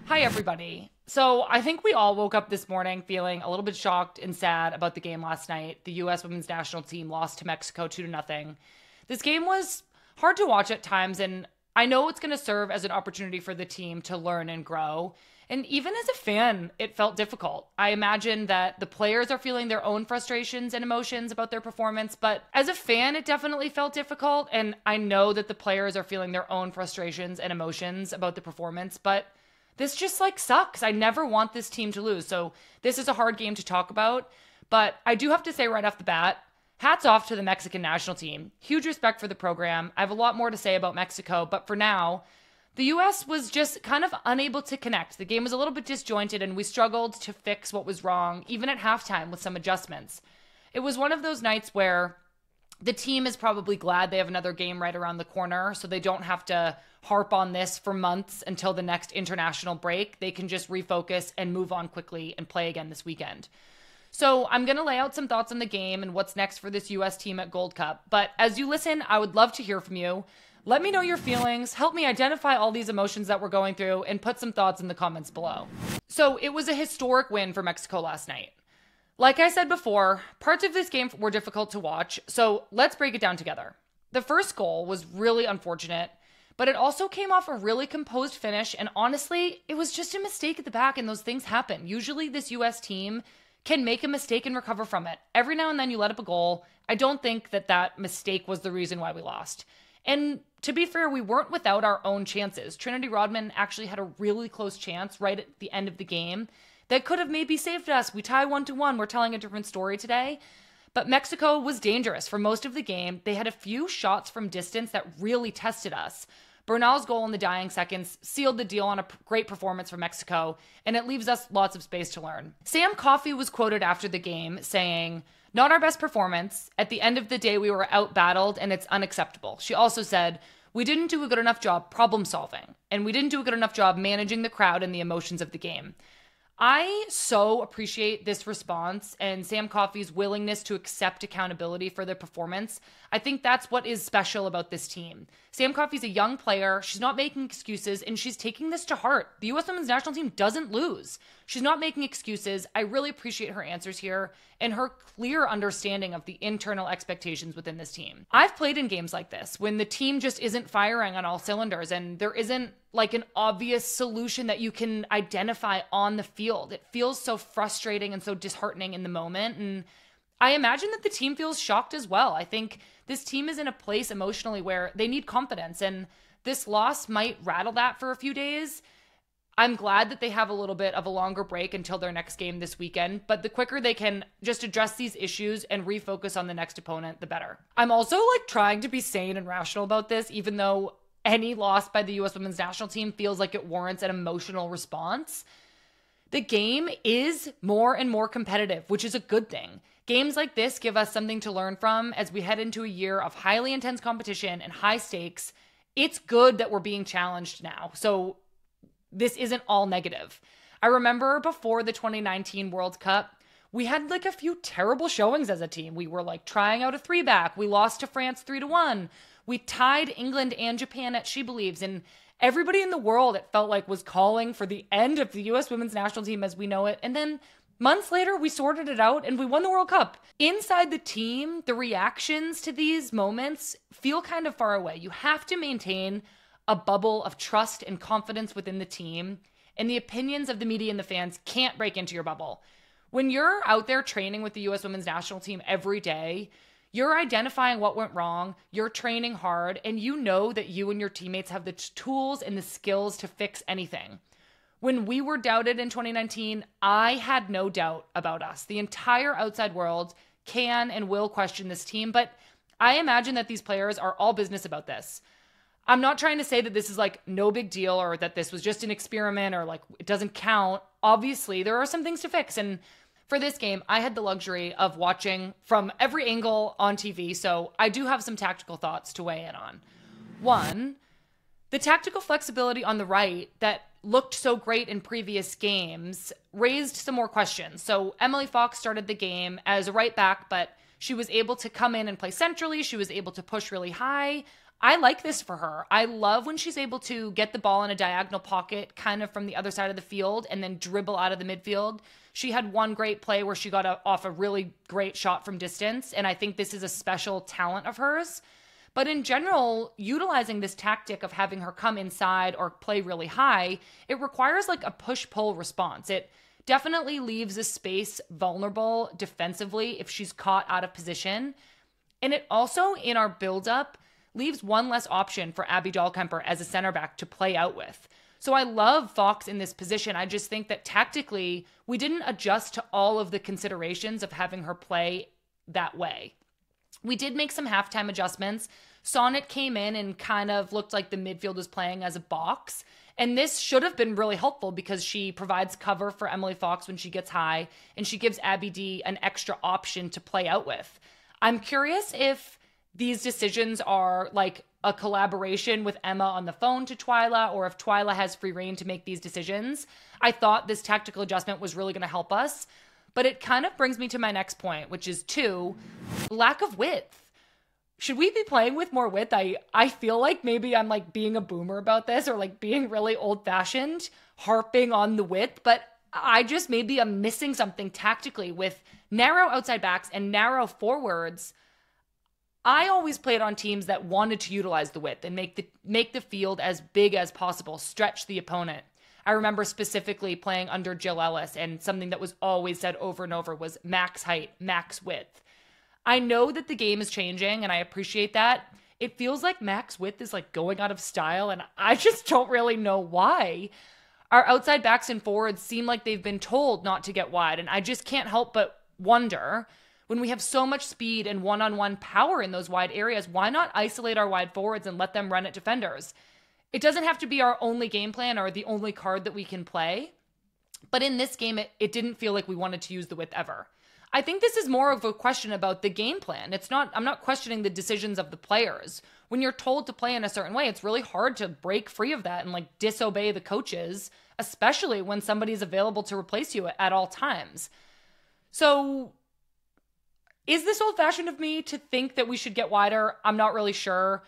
Hi, everybody. So I think we all woke up this morning feeling a little bit shocked and sad about the game last night. The U.S. women's national team lost to Mexico 2-0. This game was hard to watch at times, and I know it's going to serve as an opportunity for the team to learn and grow. And even as a fan, it felt difficult. I imagine that the players are feeling their own frustrations and emotions about their performance, but as a fan, it definitely felt difficult. And I know that the players are feeling their own frustrations and emotions about the performance, but this just sucks. I never want this team to lose. So this is a hard game to talk about, but I do have to say right off the bat, hats off to the Mexican national team. Huge respect for the program. I have a lot more to say about Mexico, but for now, the US was just kind of unable to connect. The game was a little bit disjointed and we struggled to fix what was wrong, even at halftime with some adjustments. It was one of those nights where the team is probably glad they have another game right around the corner, so they don't have to harp on this for months until the next international break. They can just refocus and move on quickly and play again this weekend. So I'm going to lay out some thoughts on the game and what's next for this US team at Gold Cup. But as you listen, I would love to hear from you. Let me know your feelings, help me identify all these emotions that we're going through, and put some thoughts in the comments below. So it was a historic win for Mexico last night. Like I said before, parts of this game were difficult to watch, so let's break it down together. The first goal was really unfortunate, but it also came off a really composed finish, and honestly, it was just a mistake at the back, and those things happen. Usually this US team can make a mistake and recover from it. Every now and then you let up a goal. I don't think that mistake was the reason why we lost. And to be fair, we weren't without our own chances. Trinity Rodman actually had a really close chance right at the end of the game that could have maybe saved us. We tie 1-1. We're telling a different story today. But Mexico was dangerous for most of the game. They had a few shots from distance that really tested us. Bernal's goal in the dying seconds sealed the deal on a great performance for Mexico, and it leaves us lots of space to learn. Sam Coffey was quoted after the game saying, "Not our best performance. At the end of the day, we were out-battled, and it's unacceptable." She also said, "We didn't do a good enough job problem solving, and we didn't do a good enough job managing the crowd and the emotions of the game." I so appreciate this response and Sam Coffey's willingness to accept accountability for their performance. I think that's what is special about this team. Sam Coffey's a young player. She's not making excuses, and she's taking this to heart. The U.S. women's national team doesn't lose. She's not making excuses. I really appreciate her answers here and her clear understanding of the internal expectations within this team. I've played in games like this when the team just isn't firing on all cylinders and there isn't an obvious solution that you can identify on the field. It feels so frustrating and so disheartening in the moment. And I imagine that the team feels shocked as well. I think this team is in a place emotionally where they need confidence, and this loss might rattle that for a few days. I'm glad that they have a little bit of a longer break until their next game this weekend, but the quicker they can just address these issues and refocus on the next opponent, the better. I'm also trying to be sane and rational about this, even though any loss by the U.S. women's national team feels like it warrants an emotional response. The game is more and more competitive, which is a good thing. Games like this give us something to learn from as we head into a year of highly intense competition and high stakes. It's good that we're being challenged now, so this isn't all negative. I remember before the 2019 World Cup, we had a few terrible showings as a team. We were trying out a 3-back. We lost to France 3-1. We tied England and Japan at She Believes, and everybody in the world, it felt was calling for the end of the U.S. women's national team as we know it. And then months later, we sorted it out and we won the World Cup. Inside the team, the reactions to these moments feel kind of far away. You have to maintain a bubble of trust and confidence within the team, and the opinions of the media and the fans can't break into your bubble. When you're out there training with the U.S. women's national team every day, you're identifying what went wrong, you're training hard, and you know that you and your teammates have the tools and the skills to fix anything. When we were doubted in 2019, I had no doubt about us. The entire outside world can and will question this team, but I imagine that these players are all business about this. I'm not trying to say that this is no big deal or that this was just an experiment or it doesn't count. Obviously, there are some things to fix, and for this game, I had the luxury of watching from every angle on TV, so I do have some tactical thoughts to weigh in on. One, the tactical flexibility on the right that looked so great in previous games raised some more questions. So Emily Fox started the game as a right back, but she was able to come in and play centrally. She was able to push really high. I like this for her. I love when she's able to get the ball in a diagonal pocket kind of from the other side of the field and then dribble out of the midfield. She had one great play where she got off a really great shot from distance, and I think this is a special talent of hers. But in general, utilizing this tactic of having her come inside or play really high, it requires like a push-pull response. It definitely leaves a space vulnerable defensively if she's caught out of position. And it also, in our build-up, leaves one less option for Abby Dahlkemper as a center back to play out with. So I love Fox in this position. I just think that tactically, we didn't adjust to all of the considerations of having her play that way. We did make some halftime adjustments. Sonnet came in and kind of looked like the midfield was playing as a box. And this should have been really helpful because she provides cover for Emily Fox when she gets high, and she gives Abby D an extra option to play out with. I'm curious if these decisions are like a collaboration with Emma on the phone to Twyla, or if Twyla has free reign to make these decisions. I thought this tactical adjustment was really going to help us, but it kind of brings me to my next point, which is 2, lack of width. Should we be playing with more width? I feel like maybe I'm like being a boomer about this, or like being really old fashioned, harping on the width, but I just maybe I'm missing something tactically with narrow outside backs and narrow forwards. I always played on teams that wanted to utilize the width and make the field as big as possible, stretch the opponent. I remember specifically playing under Jill Ellis, and something that was always said over and over was max height, max width. I know that the game is changing, and I appreciate that. It feels like max width is like going out of style, and I just don't really know why. Our outside backs and forwards seem like they've been told not to get wide, and I just can't help but wonder, when we have so much speed and one-on-one power in those wide areas, why not isolate our wide forwards and let them run at defenders? It doesn't have to be our only game plan or the only card that we can play. But in this game, it didn't feel like we wanted to use the width ever. I think this is more of a question about the game plan. I'm not questioning the decisions of the players. When you're told to play in a certain way, it's really hard to break free of that and like disobey the coaches, especially when somebody's available to replace you at all times. So is this old-fashioned of me to think that we should get wider? I'm not really sure.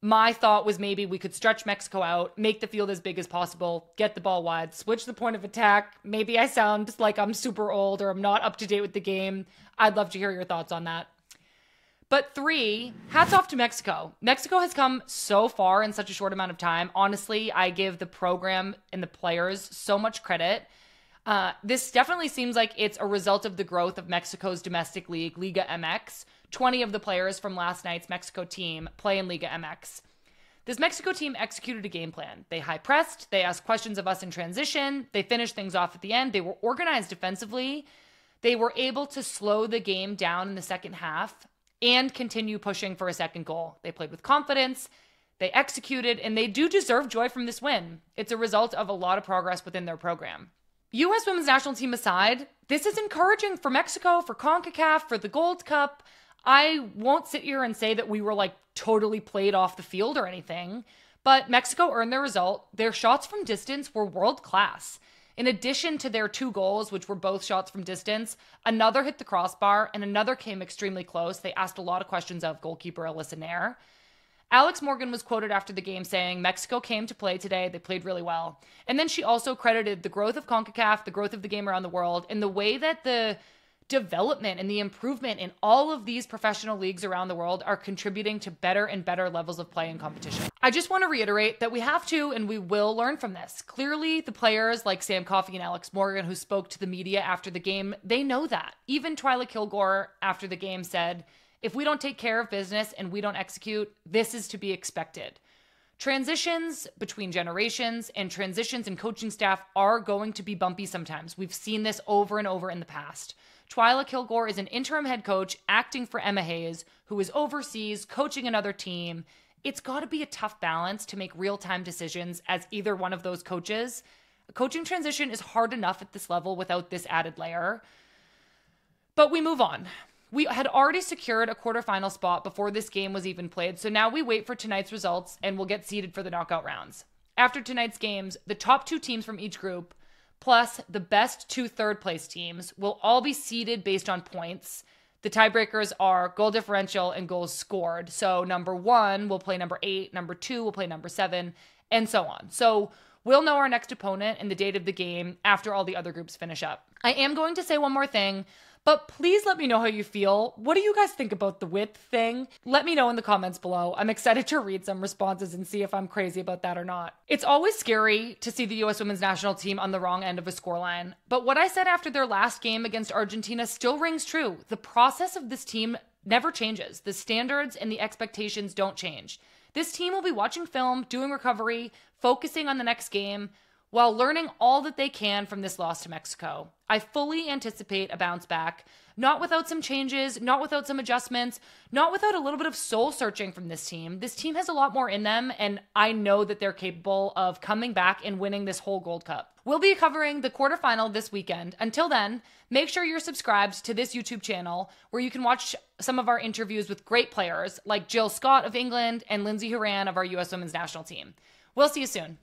My thought was maybe we could stretch Mexico out, make the field as big as possible, get the ball wide, switch the point of attack. Maybe I sound like I'm super old or I'm not up to date with the game. I'd love to hear your thoughts on that. But 3, hats off to Mexico. Mexico has come so far in such a short amount of time. Honestly, I give the program and the players so much credit. This definitely seems like it's a result of the growth of Mexico's domestic league, Liga MX. 20 of the players from last night's Mexico team play in Liga MX. This Mexico team executed a game plan. They high pressed, they asked questions of us in transition, they finished things off at the end, they were organized defensively, they were able to slow the game down in the second half and continue pushing for a second goal. They played with confidence, they executed, and they do deserve joy from this win. It's a result of a lot of progress within their program. U.S. women's national team aside, this is encouraging for Mexico, for CONCACAF, for the Gold Cup. I won't sit here and say that we were like totally played off the field or anything, but Mexico earned their result. Their shots from distance were world class. In addition to their 2 goals, which were both shots from distance, another hit the crossbar and another came extremely close. They asked a lot of questions of goalkeeper Alyssa Nair. Alex Morgan was quoted after the game saying, Mexico came to play today. They played really well. And then she also credited the growth of CONCACAF, the growth of the game around the world, and the way that the development and the improvement in all of these professional leagues around the world are contributing to better and better levels of play and competition. I just want to reiterate that we have to and we will learn from this. Clearly, the players like Sam Coffey and Alex Morgan who spoke to the media after the game, they know that. Even Twyla Kilgore after the game said, if we don't take care of business and we don't execute, this is to be expected. Transitions between generations and transitions in coaching staff are going to be bumpy sometimes. We've seen this over and over in the past. Twyla Kilgore is an interim head coach acting for Emma Hayes, who is overseas coaching another team. It's got to be a tough balance to make real-time decisions as either one of those coaches. A coaching transition is hard enough at this level without this added layer. But we move on. We had already secured a quarterfinal spot before this game was even played, so now we wait for tonight's results and we'll get seeded for the knockout rounds. After tonight's games, the top 2 teams from each group, plus the best 2 third-place teams, will all be seeded based on points. The tiebreakers are goal differential and goals scored. So number 1 will play number 8, number 2 will play number 7, and so on. So we'll know our next opponent and the date of the game after all the other groups finish up. I am going to say one more thing, but please let me know how you feel. What do you guys think about the width thing? Let me know in the comments below. I'm excited to read some responses and see if I'm crazy about that or not. It's always scary to see the US women's national team on the wrong end of a scoreline, but what I said after their last game against Argentina still rings true. The process of this team never changes. The standards and the expectations don't change. This team will be watching film, doing recovery, focusing on the next game, while learning all that they can from this loss to Mexico. I fully anticipate a bounce back, not without some changes, not without some adjustments, not without a little bit of soul searching from this team. This team has a lot more in them, and I know that they're capable of coming back and winning this whole Gold Cup. We'll be covering the quarterfinal this weekend. Until then, make sure you're subscribed to this YouTube channel where you can watch some of our interviews with great players like Jill Scott of England and Lindsey Horan of our US Women's National Team. We'll see you soon.